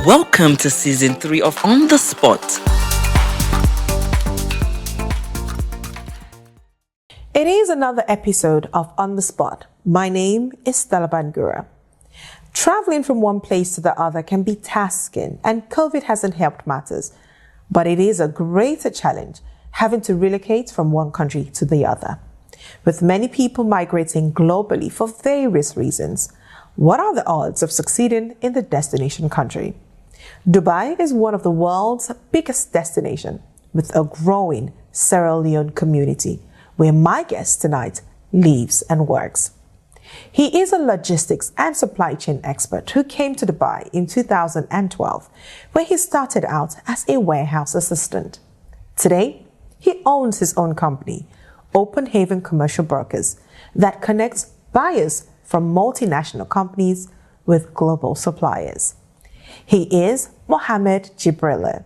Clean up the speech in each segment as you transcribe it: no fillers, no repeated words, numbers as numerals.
Welcome to season 3 of On the Spot. It is another episode of On the Spot. My name is Stella Bangura. Traveling from one place to the other can be tasking, and COVID hasn't helped matters. But it is a greater challenge having to relocate from one country to the other. With many people migrating globally for various reasons, what are the odds of succeeding in the destination country? Dubai is one of the world's biggest destinations, with a growing Sierra Leone community, where my guest tonight lives and works. He is a logistics and supply chain expert who came to Dubai in 2012, where he started out as a warehouse assistant. Today, he owns his own company, Open Haven Commercial Brokers, that connects buyers from multinational companies with global suppliers. He is Mohamed Gibrilla.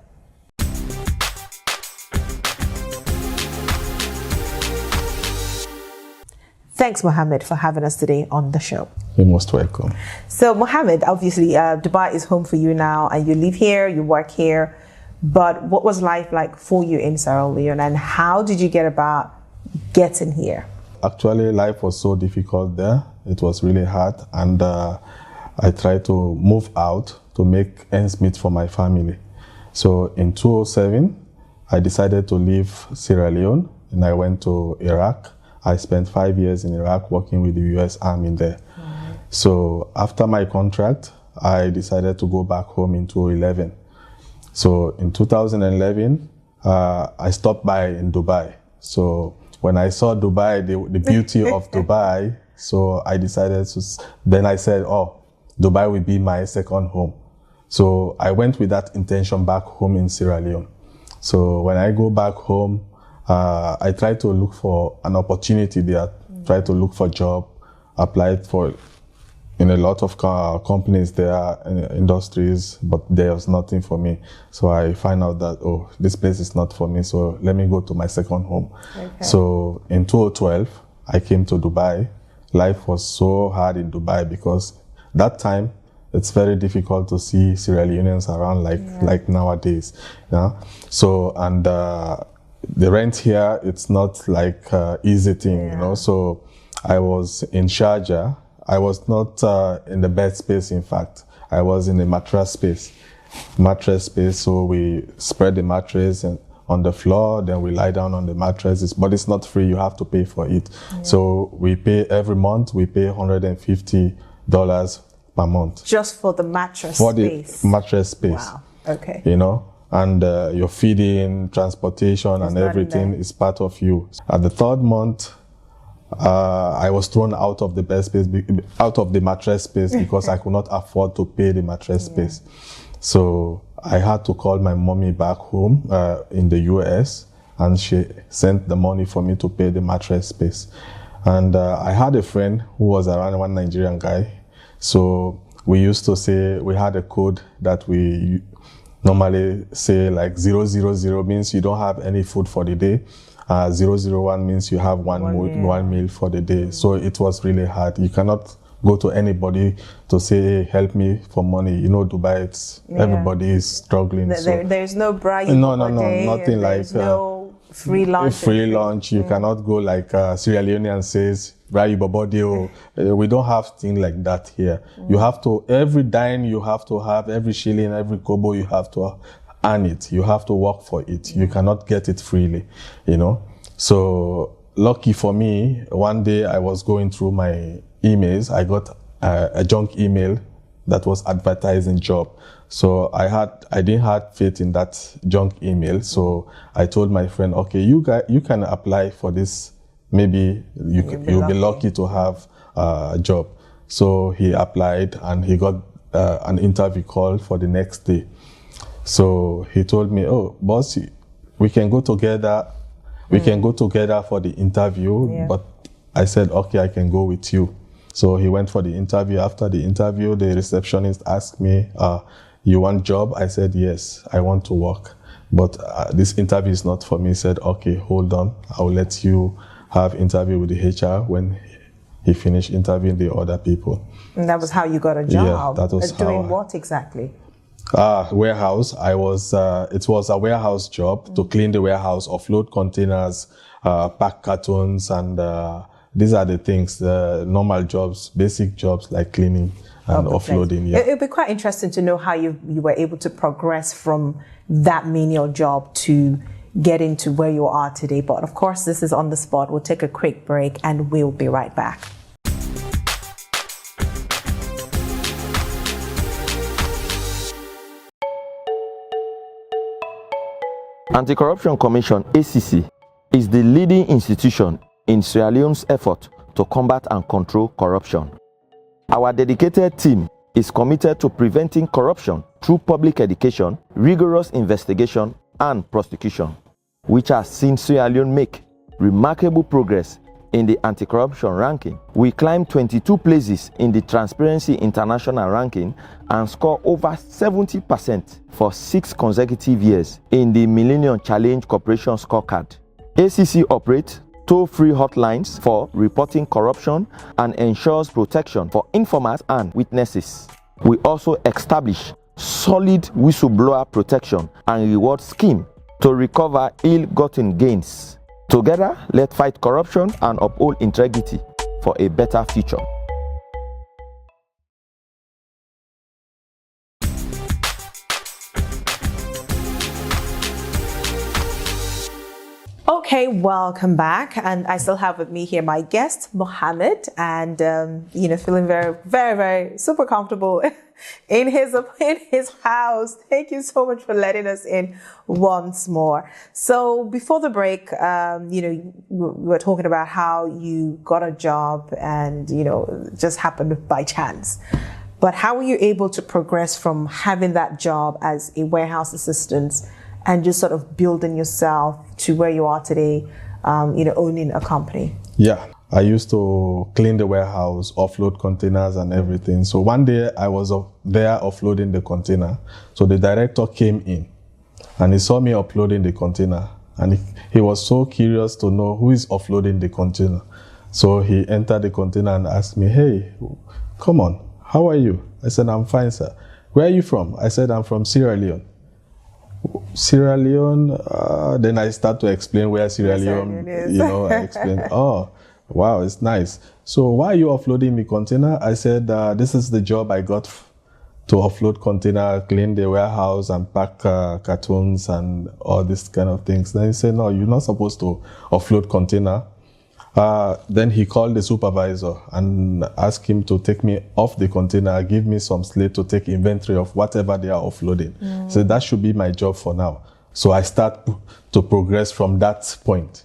Thanks, Mohamed, for having us today on the show. You're most welcome. So, Mohamed, obviously, Dubai is home for you now, and you live here, you work here. But what was life like for you in Sierra Leone, and how did you get about getting here? Actually, life was so difficult there. It was really hard, and I tried to move out to make ends meet for my family. So in 2007, I decided to leave Sierra Leone, and I went to Iraq. I spent 5 years in Iraq working with the US Army there. So after my contract, I decided to go back home in 2011. So in 2011, I stopped by in Dubai. So when I saw Dubai, the beauty of Dubai, so I decided to, then I said, oh, Dubai will be my second home. So I went with that intention back home in Sierra Leone. So when I go back home, I try to look for an opportunity there, try to look for a job, applied for in a lot of companies there, industries, but there was nothing for me. So I find out that, oh, this place is not for me, so let me go to my second home. Okay. So in 2012, I came to Dubai. Life was so hard in Dubai because that time, it's very difficult to see Sierra Leoneans around like nowadays. Yeah? So, and the rent here, it's not like easy thing, you know. So I was in Sharjah. I was not in the bed space, in fact. I was in the mattress space. So we spread the mattress on the floor, then we lie down on the mattresses, but it's not free, you have to pay for it. Yeah. So we pay every month, we pay $150 per month. Just for the mattress space? For the mattress space. Wow, okay. You know, and your feeding, transportation, and everything is part of you. At the third month, I was thrown out of the bed space, out of the mattress space because I could not afford to pay the mattress space. So I had to call my mommy back home in the US, and she sent the money for me to pay the mattress space. And I had a friend who was around, one Nigerian guy. So we used to say, we had a code that we normally say like 000 means you don't have any food for the day. 001 means you have one meal for the day. So it was really hard. You cannot go to anybody to say, hey, help me for money. You know, Dubai, everybody is struggling. There's no bribe. No, nothing like no free lunch. Free lunch. You cannot go like Sierra Leonean says, we don't have things like that here. You have to, every dime you have to have, every shilling, every kobo, you have to earn it. You have to work for it. You cannot get it freely, you know. So lucky for me, one day I was going through my emails. I got a junk email that was advertising job. So I didn't have faith in that junk email. So I told my friend, okay, you can apply for this. Maybe you'll be lucky to have a job. So he applied and he got an interview call for the next day. So he told me, oh, boss, we can go together. We can go together for the interview. But I said, okay, I can go with you. So he went for the interview. After the interview, the receptionist asked me, you want job? I said, yes, I want to work. But this interview is not for me. He said, okay, hold on. I'll let you have interview with the HR when he finished interviewing the other people. And that was how you got a job? Yeah, that was doing what exactly? Warehouse. It was a warehouse job to clean the warehouse, offload containers, pack cartons, and these are the things, the normal jobs, basic jobs like cleaning and offloading. Yeah. It'd be quite interesting to know how you were able to progress from that menial job to get into where you are today. But of course, this is On the Spot. We'll take a quick break and we'll be right back. Anti-Corruption Commission, ACC, is the leading institution in Sierra Leone's effort to combat and control corruption. Our dedicated team is committed to preventing corruption through public education, rigorous investigation, and prosecution, which has seen Sierra Leone make remarkable progress in the anti-corruption ranking. We climbed 22 places in the Transparency International ranking and score over 70% for 6 consecutive years in the Millennium Challenge Corporation Scorecard. ACC operates toll-free hotlines for reporting corruption and ensures protection for informers and witnesses. We also establish solid whistleblower protection and reward scheme to recover ill-gotten gains. Together, let's fight corruption and uphold integrity for a better future. Okay, welcome back. And I still have with me here my guest, Mohamed, and, feeling very, very, very super comfortable in his house. Thank you so much for letting us in once more. So before the break, we were talking about how you got a job and, just happened by chance. But how were you able to progress from having that job as a warehouse assistant and just sort of building yourself to where you are today, owning a company? Yeah, I used to clean the warehouse, offload containers and everything. So one day I was there offloading the container. So the director came in and he saw me uploading the container. And he was so curious to know who is offloading the container. So he entered the container and asked me, "Hey, come on, how are you?" I said, "I'm fine, sir." "Where are you from?" I said, "I'm from Sierra Leone." Sierra Leone, then I start to explain where Sierra Leone is. I explained, "Oh, wow, it's nice. So why are you offloading the container?" I said, "This is the job I got to offload container, clean the warehouse and pack cartons and all these kind of things." Then he said, "No, you're not supposed to offload container." Then he called the supervisor and asked him to take me off the container, give me some slate to take inventory of whatever they are offloading. So that should be my job for now. So I start to progress from that point,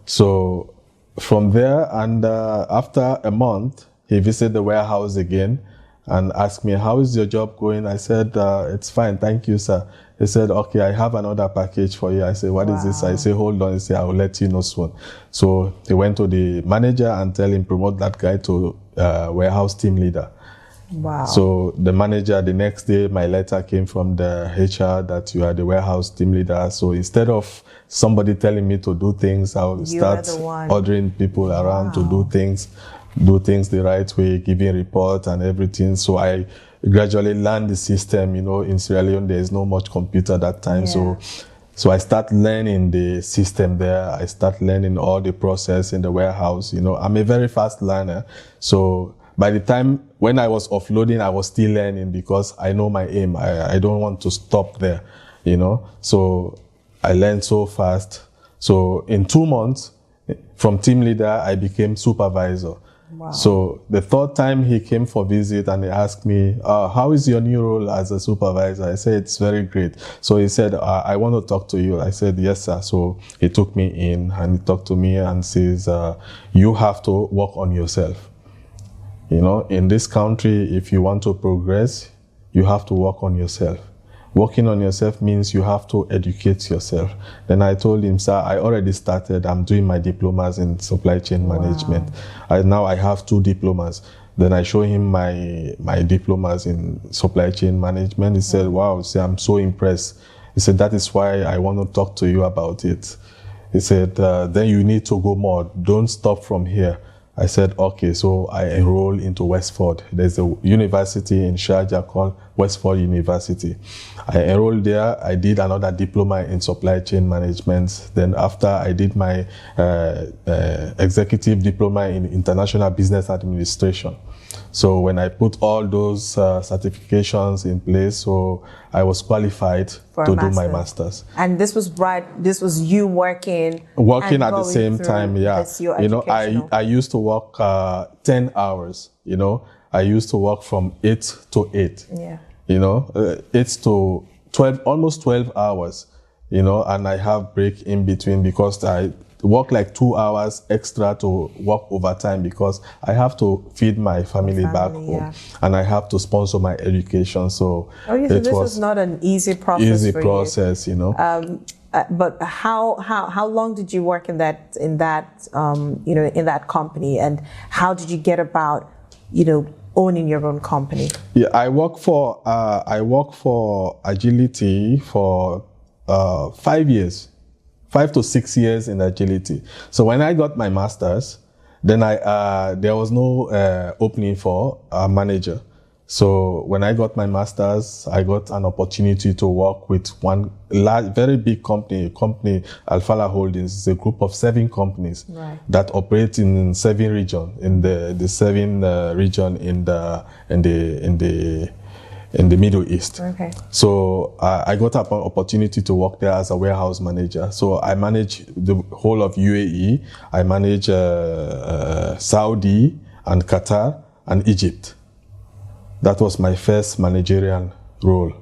So from there, and after a month, he visited the warehouse again and asked me, "How is your job going?" I said, "It's fine, thank you, sir." He said, "Okay, I have another package for you." I said, "What is this?" I said, "Hold on." He said, "I will let you know soon." So he went to the manager and tell him, promote that guy to warehouse team leader. Wow. So the manager, the next day, my letter came from the HR that you are the warehouse team leader. So instead of somebody telling me to do things, I'll start ordering people around to do things the right way, giving reports and everything. So I gradually learned the system. In Sierra Leone, there is no much computer that time. Yeah. So I start learning the system there. I start learning all the process in the warehouse. I'm a very fast learner. So by the time when I was offloading, I was still learning because I know my aim. I don't want to stop there, So I learned so fast. So in 2 months, from team leader, I became supervisor. Wow. So the third time he came for visit and he asked me, "How is your new role as a supervisor?" I said, "It's very great." So he said, "I want to talk to you." I said, "Yes, sir." So he took me in and he talked to me and says, "You have to work on yourself. In this country, if you want to progress, you have to work on yourself. Working on yourself means you have to educate yourself." Then I told him, "Sir, I already started. I'm doing my diplomas in supply chain management. Now I have 2 diplomas. Then I show him my diplomas in supply chain management. He said, "Wow," I'm so impressed. He said, "That is why I want to talk to you about it." He said, then you need to go more. Don't stop from here. I said, okay. So I enrolled into Westford. There's a university in Sharjah called Westford University. I enrolled there. I did another diploma in supply chain management. Then after I did my executive diploma in international business administration. So when I put all those certifications in place, so I was qualified to do my master's. And this was you working at the same time, yeah. You know, I used to work 10 hours, you know. I used to work from 8 to 8. Yeah. You know, 8 to 12, almost 12 hours, you know, and I have break in between because I work like 2 hours extra to work overtime because I have to feed my family back home, yeah. And I have to sponsor my education. So this was not an easy process. You know. But how long did you work in that company, and how did you get about owning your own company? Yeah, I work for Agility for 5 years. 5 to 6 years in agility. So when I got my master's, then there was no opening for a manager. So when I got my master's, I got an opportunity to work with one very big company, Alfala Holdings. It's a group of 7 companies that operate in 7 regions, in the 7 region in the Middle East. Okay. So I got an opportunity to work there as a warehouse manager. So I manage the whole of UAE. I manage Saudi and Qatar and Egypt. That was my first managerial role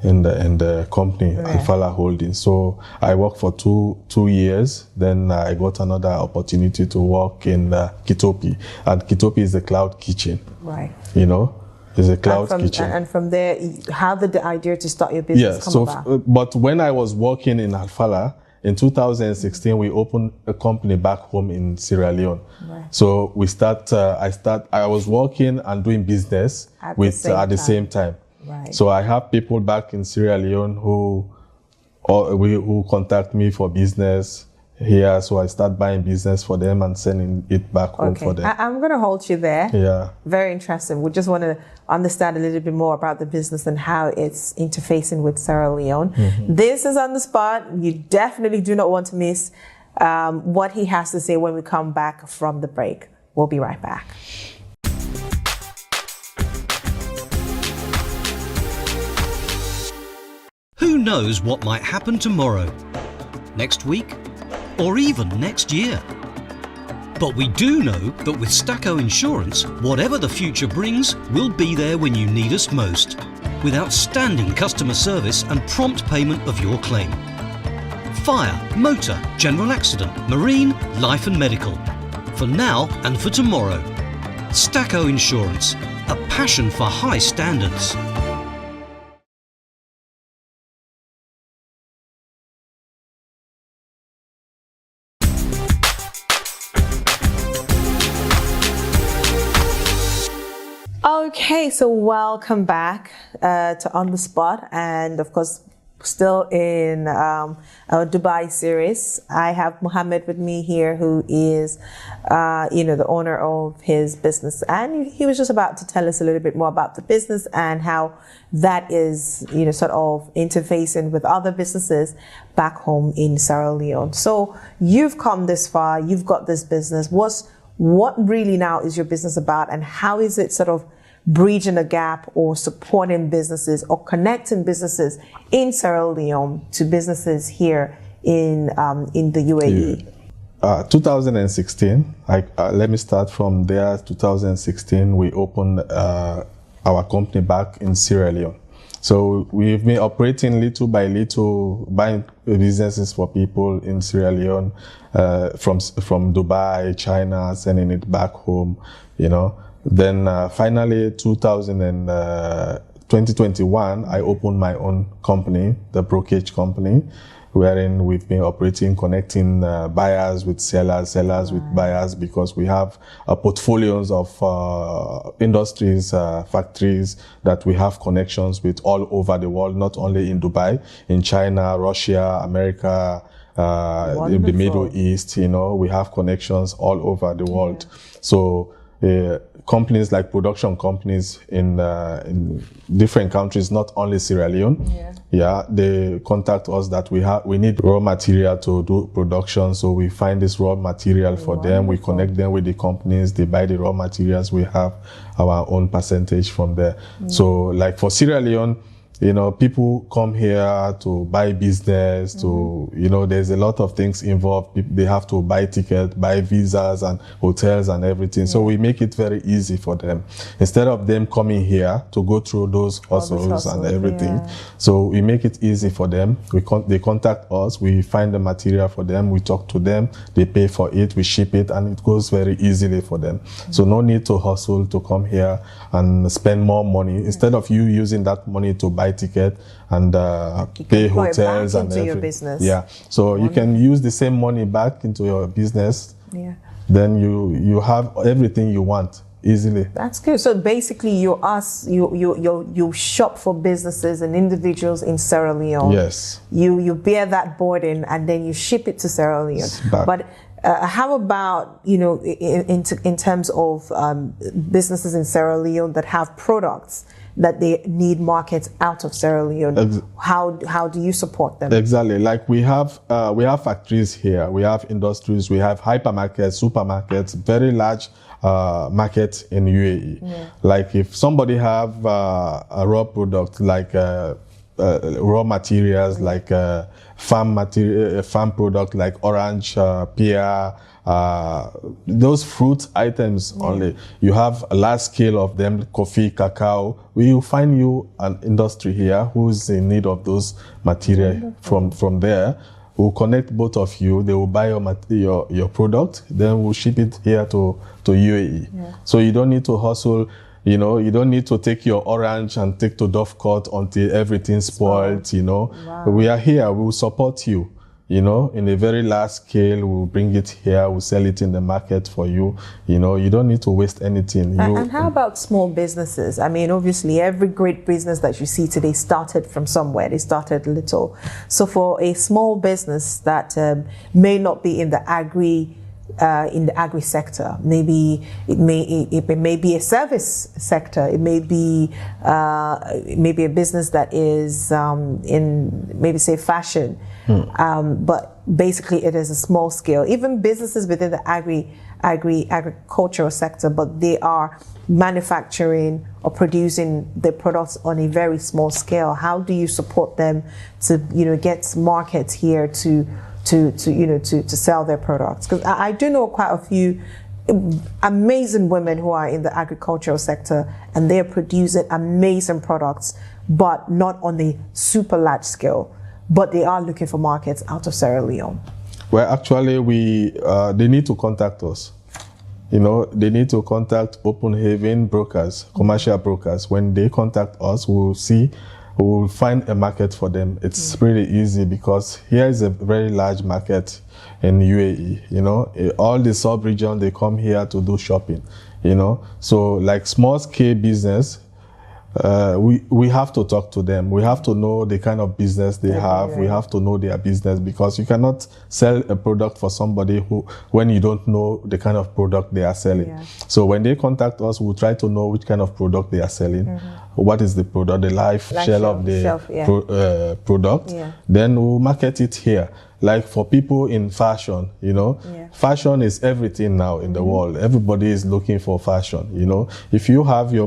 in the company, Alfala Holdings. So I worked for two years. Then I got another opportunity to work in Kitopi. And Kitopi is the cloud kitchen. Right. You know? It's a cloud kitchen. And from there, how did the idea to start your business come about? But when I was working in Alfala, in 2016, we opened a company back home in Sierra Leone. Right. So I was working and doing business at the same time. Right. So I have people back in Sierra Leone who contact me for business here, so I start buying business for them and sending it back home for them. I'm going to hold you there. Yeah. Very interesting. We just want to understand a little bit more about the business and how it's interfacing with Sierra Leone. Mm-hmm. This is On the Spot. You definitely do not want to miss what he has to say when we come back from the break. We'll be right back. Who knows what might happen tomorrow, next week, or even next year? But we do know that with Staco Insurance, whatever the future brings, we'll be there when you need us most, with outstanding customer service and prompt payment of your claim. Fire, motor, general accident, marine, life and medical. For now and for tomorrow. Staco Insurance, a passion for high standards. Okay, so welcome back to On the Spot, and of course, still in our Dubai series. I have Mohamed with me here, who is, the owner of his business, and he was just about to tell us a little bit more about the business and how that is, sort of interfacing with other businesses back home in Sierra Leone. So you've come this far, you've got this business. What really now is your business about, and how is it sort of bridging a gap or supporting businesses or connecting businesses in Sierra Leone to businesses here in the UAE? 2016, let me start from there. 2016, we opened our company back in Sierra Leone. So we've been operating little by little, buying businesses for people in Sierra Leone, from Dubai, China, sending it back home, Then finally, 2021, I opened my own company, the brokerage company, wherein we've been operating, connecting buyers with sellers with buyers, because we have portfolios of industries, factories that we have connections with all over the world, not only in Dubai, in China, Russia, America, in the Middle East. You know, we have connections all over the world. So companies like production companies in different countries, not only Sierra Leone, they contact us that we need raw material to do production. So we find this raw material for them. We connect them with the companies. They buy the raw materials. We have our own percentage from there. So like for Sierra Leone, you know, people come here to buy business, to, you know, there's a lot of things involved. They have to buy tickets, buy visas and hotels and everything. So we make it very easy for them. Instead of them coming here to go through those hustles and everything. So we make it easy for them. They contact us, we find the material for them, we talk to them, they pay for it, we ship it, and it goes very easily for them. So no need to hustle to come here and spend more money. Instead of you using that money to buy ticket and pay hotels and everything. Your business. So you can use the same money back into your business. Then you have everything you want easily. That's good. So basically you shop for businesses and individuals in Sierra Leone. Yes. You bear that burden and then you ship it to Sierra Leone. But how about, you know, in terms of businesses in Sierra Leone that have products that they need markets out of Sierra Leone? How do you support them? Exactly. Like we have factories here, we have industries, we have hypermarkets, supermarkets, very large market in UAE. Like if somebody have a raw product like raw materials like farm product like orange, pear, those fruit items only. You have a large scale of them, coffee, cacao. We will find you an industry here who's in need of those material. From there. We'll connect both of you. They will buy your product. Then we'll ship it here to UAE. So you don't need to hustle. You know, you don't need to take your orange and take to Dovecourt until everything's spoiled, you know. We are here, we will support you, you know, in a very large scale. We'll bring it here, we'll sell it in the market for you. You know, you don't need to waste anything. And how about small businesses? I mean, obviously, every great business that you see today started from somewhere. They started little. So for a small business that may not be in the agri sector, maybe it may be a service sector, it may be a business that is in maybe say fashion, but basically it is a small scale. Even businesses within the agricultural sector, but they are manufacturing or producing their products on a very small scale. How do you support them to, you know, get markets here to sell their products? Because I do know quite a few amazing women who are in the agricultural sector and they're producing amazing products, but not on a super large scale, but they are looking for markets out of Sierra Leone. Well, actually, they need to contact us. You know, they need to contact Open Haven brokers, commercial brokers. When they contact us, we'll find a market for them. It's pretty easy because here is a very large market in UAE, you know. All the sub-region, they come here to do shopping, you know. So like small scale business, we have to talk to them. We have to know the kind of business they have. We have to know their business, because you cannot sell a product for somebody when you don't know the kind of product they are selling. So when they contact us, we'll try to know which kind of product they are selling. What is the product, the life shell of the product. Then we'll market it here. Like for people in fashion, you know, fashion is everything now in the world. Everybody is looking for fashion, you know. If you have your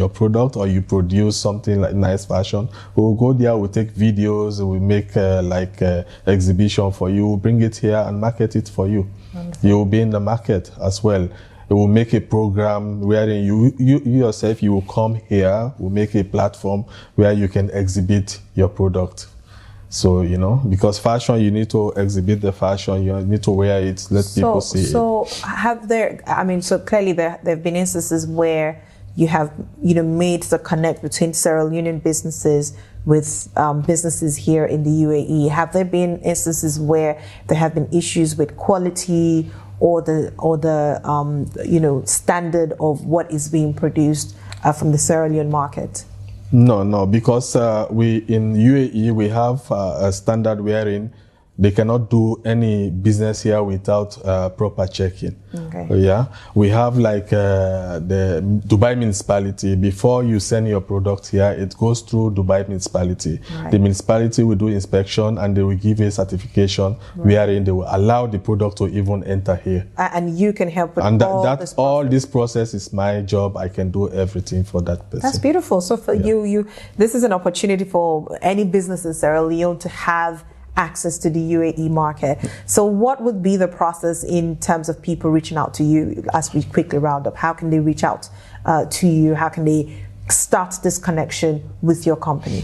product, or you produce something like nice fashion, we'll go there, we'll take videos, we'll make exhibition for you, we'll bring it here and market it for you. You will be in the market as well. We will make a program wherein you yourself, you will come here, we'll make a platform where you can exhibit your product. So, you know, because fashion, you need to exhibit the fashion, you need to wear it, let people see it. So clearly there have been instances where you have, you know, made the connect between Sierra Leonean businesses with businesses here in the UAE. Have there been instances where there have been issues with quality or the you know, standard of what is being produced from the Sierra Leone market? No, because we in UAE we have a standard wherein They cannot do any business here without proper checking. Okay. Yeah, we have like the Dubai municipality. Before you send your product here, it goes through Dubai municipality. Right. The municipality will do inspection and they will give a certification wherein they will allow the product to even enter here. And you can help with And all this process is my job. I can do everything for that person. That's beautiful. So for you, this is an opportunity for any business in Sierra Leone to have access to the UAE market. So what would be the process in terms of people reaching out to you as we quickly round up? How can they reach out to you? How can they start this connection with your company?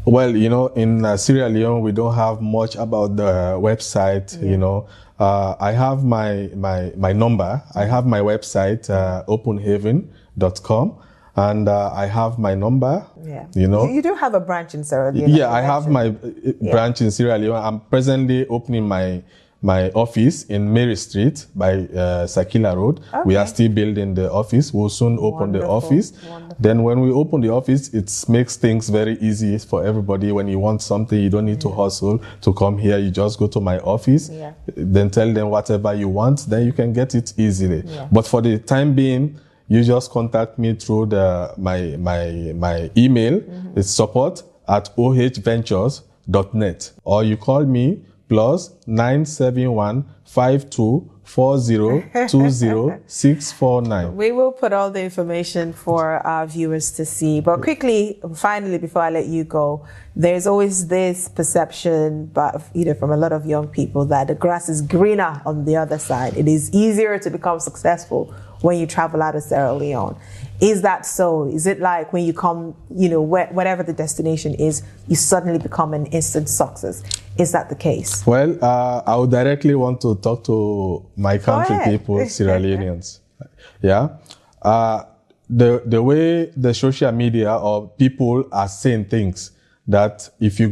Well, in Sierra Leone, we don't have much about the website, I have my number. I have my website, openhaven.com. And I have my number, You do have a branch in Sierra Leone. Yeah, I have my branch in Sierra Leone. I'm presently opening my office in Mary Street by Sakila Road. Okay. We are still building the office. We'll soon open the office. Wonderful. Then when we open the office, it makes things very easy for everybody. When you want something, you don't need to hustle to come here. You just go to my office, then tell them whatever you want, then you can get it easily. Yeah. But for the time being, you just contact me through my email. It's support@ohventures.net, or you call me +971 5240 20649. We will put all the information for our viewers to see. But quickly, finally, before I let you go, there's always this perception, but from a lot of young people, that the grass is greener on the other side. It is easier to become successful when you travel out of Sierra Leone. Is that so? Is it like when you come, whatever the destination is, you suddenly become an instant success? Is that the case? Well, I would directly want to talk to my country people, Sierra Leoneans. Yeah. The way the social media or people are saying things, that if you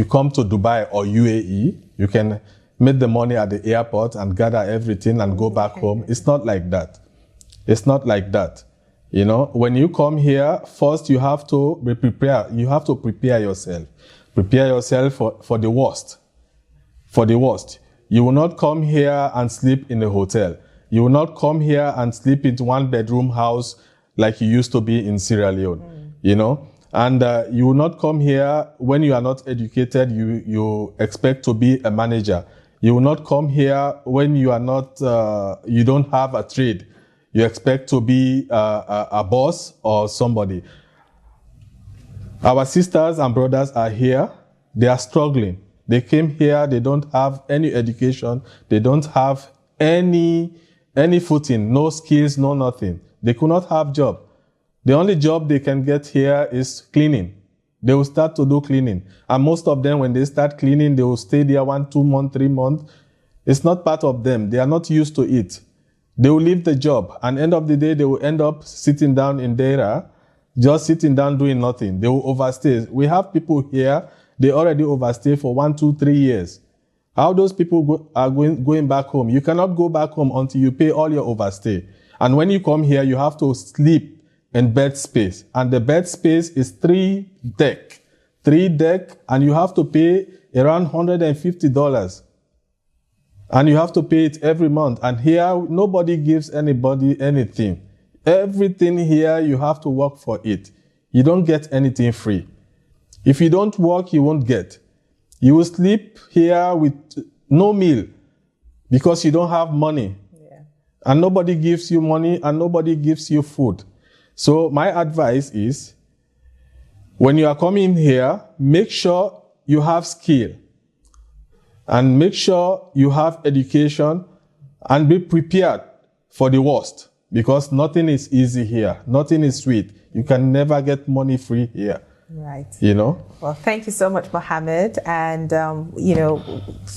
come to Dubai or UAE, you can make the money at the airport and gather everything and go back home. It's not like that. It's not like that. When you come here, first you have to be prepared. You have to prepare yourself. Prepare yourself for the worst. For the worst. You will not come here and sleep in a hotel. You will not come here and sleep in one-bedroom house like you used to be in Sierra Leone. And you will not come here when you are not educated. You expect to be a manager. You will not come here when you are not, you don't have a trade. You expect to be a boss or somebody. Our sisters and brothers are here. They are struggling. They came here. They don't have any education. They don't have any footing, no skills, no nothing. They could not have job. The only job they can get here is cleaning. They will start to do cleaning. And most of them, when they start cleaning, they will stay there 1, 2 months, 3 months. It's not part of them. They are not used to it. They will leave the job. And end of the day, they will end up sitting down in Deira, just sitting down doing nothing. They will overstay. We have people here, they already overstay for 1, 2, 3 years. How those people are going back home? You cannot go back home until you pay all your overstay. And when you come here, you have to sleep in bed space. And the bed space is 3 deck. 3 deck, and you have to pay around $150. And you have to pay it every month. And here, nobody gives anybody anything. Everything here, you have to work for it. You don't get anything free. If you don't work, you won't get. You will sleep here with no meal because you don't have money. Yeah. And nobody gives you money and nobody gives you food. So my advice is, when you are coming here, make sure you have skill. And make sure you have education and be prepared for the worst, because nothing is easy here. Nothing is sweet. You can never get money free here. Right. Well, thank you so much, Mohamed. And,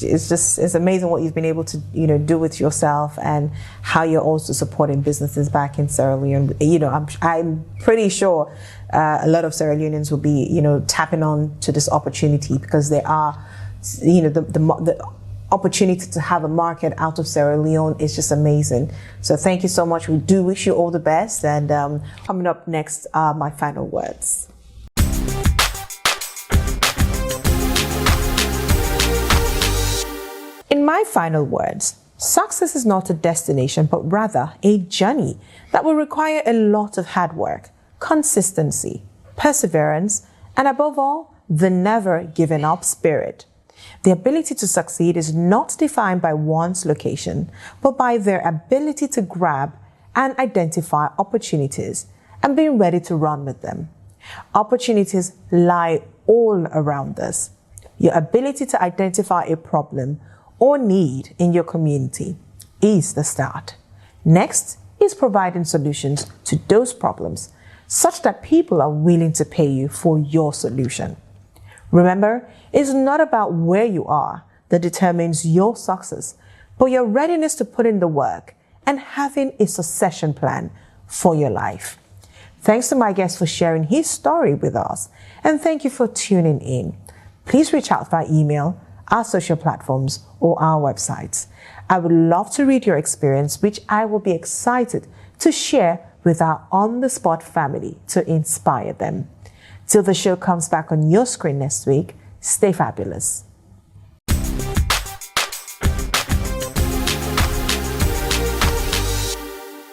it's amazing what you've been able to, do with yourself and how you're also supporting businesses back in Sierra Leone. I'm pretty sure a lot of Sierra Leoneans will be, tapping on to this opportunity, because they are, the opportunity to have a market out of Sierra Leone is just amazing. So thank you so much. We do wish you all the best. And coming up next are my final words. My final words. Success is not a destination, but rather a journey that will require a lot of hard work, consistency, perseverance, and above all, the never giving up spirit. The ability to succeed is not defined by one's location, but by their ability to grab and identify opportunities and being ready to run with them. Opportunities lie all around us. Your ability to identify a problem or need in your community is the start. Next is providing solutions to those problems such that people are willing to pay you for your solution. Remember, it's not about where you are that determines your success, but your readiness to put in the work and having a succession plan for your life. Thanks to my guest for sharing his story with us, and thank you for tuning in. Please reach out via email, our social platforms, or our websites. I would love to read your experience, which I will be excited to share with our on-the-spot family to inspire them. Till the show comes back on your screen next week, stay fabulous.